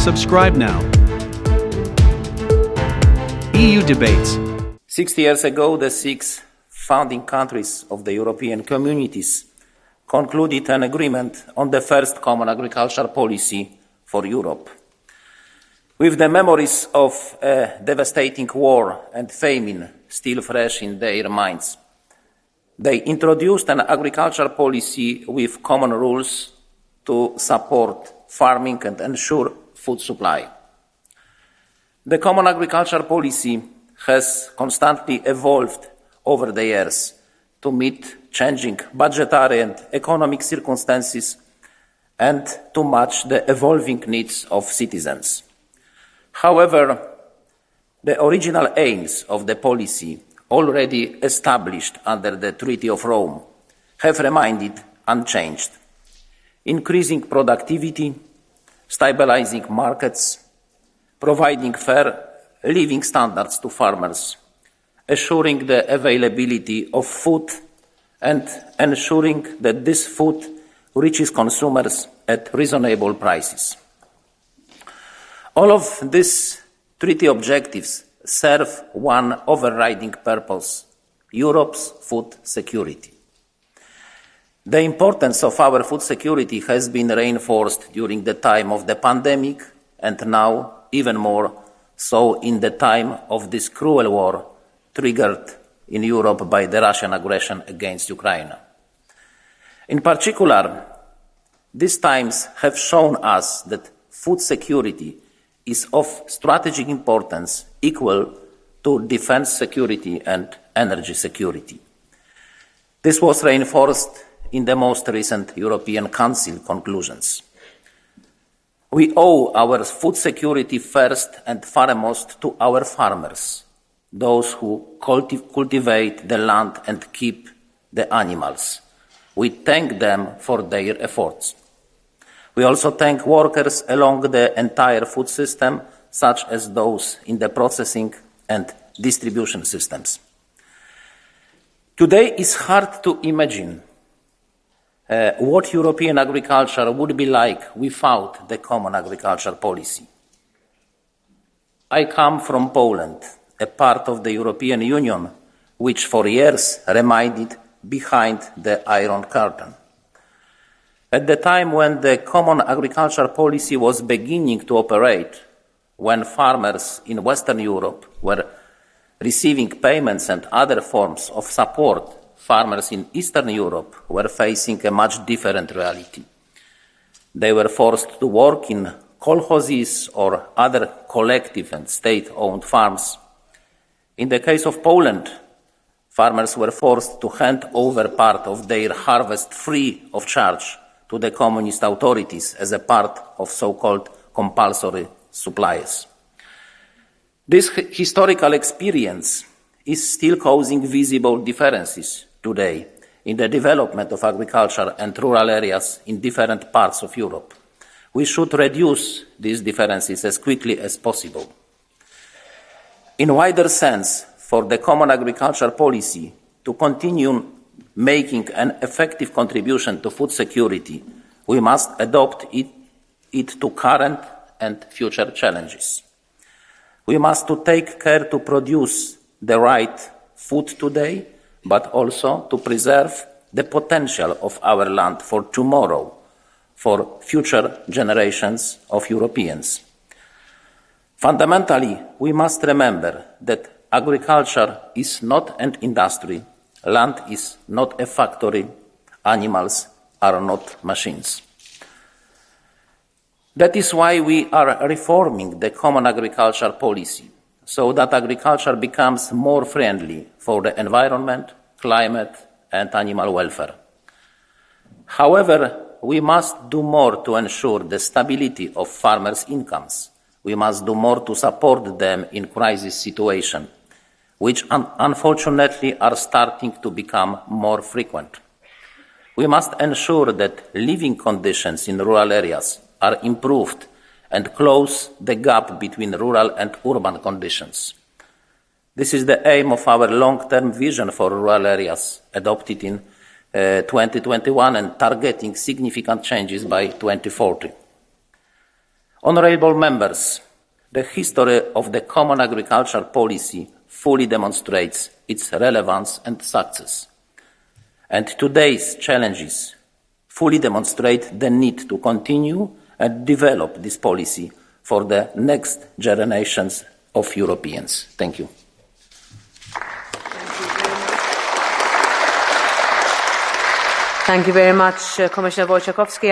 Subscribe now. EU debates. 60 years ago, the 6 founding countries of the European communities concluded an agreement on the first common agricultural policy for Europe. With the memories of a devastating war and famine still fresh in their minds, they introduced an agricultural policy with common rules to support farming and ensure food supply. The common agricultural policy has constantly evolved over the years to meet changing budgetary and economic circumstances and to match the evolving needs of citizens. However, the original aims of the policy, already established under the Treaty of Rome, have remained unchanged: increasing productivity, stabilising markets, providing fair living standards to farmers, assuring the availability of food, and ensuring that this food reaches consumers at reasonable prices. All of these treaty objectives serve one overriding purpose: Europe's food security. The importance of our food security has been reinforced during the time of the pandemic, and now even more so in the time of this cruel war triggered in Europe by the Russian aggression against Ukraine. In particular, these times have shown us that food security is of strategic importance, equal to defense security and energy security. This was reinforced in the most recent European Council conclusions. We owe our food security first and foremost to our farmers, those who cultivate the land and keep the animals. We thank them for their efforts. We also thank workers along the entire food system, such as those in the processing and distribution systems. Today it's hard to imagine what European agriculture would be like without the common agricultural policy. I come from Poland, a part of the European Union which for years remained behind the Iron Curtain. At the time when the common agricultural policy was beginning to operate, when farmers in Western Europe were receiving payments and other forms of support, farmers in Eastern Europe were facing a much different reality. They were forced to work in kolkhozes or other collective and state-owned farms. In the case of Poland, farmers were forced to hand over part of their harvest free of charge to the communist authorities as a part of so-called compulsory supplies. This historical experience is still causing visible differences today in the development of agriculture and rural areas in different parts of Europe. We should reduce these differences as quickly as possible. In a wider sense, for the common agricultural policy to continue making an effective contribution to food security, we must adapt it to current and future challenges. We must take care to produce the right food today, but also to preserve the potential of our land for tomorrow, for future generations of Europeans. Fundamentally, we must remember that agriculture is not an industry, land is not a factory, animals are not machines. That is why we are reforming the common agricultural policy, so that agriculture becomes more friendly for the environment, climate, and animal welfare. However, we must do more to ensure the stability of farmers' incomes. We must do more to support them in crisis situations, which unfortunately are starting to become more frequent. We must ensure that living conditions in rural areas are improved and close the gap between rural and urban conditions. This is the aim of our long-term vision for rural areas, adopted in 2021 and targeting significant changes by 2040. Honourable members, the history of the common agricultural policy fully demonstrates its relevance and success. And today's challenges fully demonstrate the need to continue and develop this policy for the next generations of Europeans. Thank you. Thank you very much, Commissioner Wojciechowski.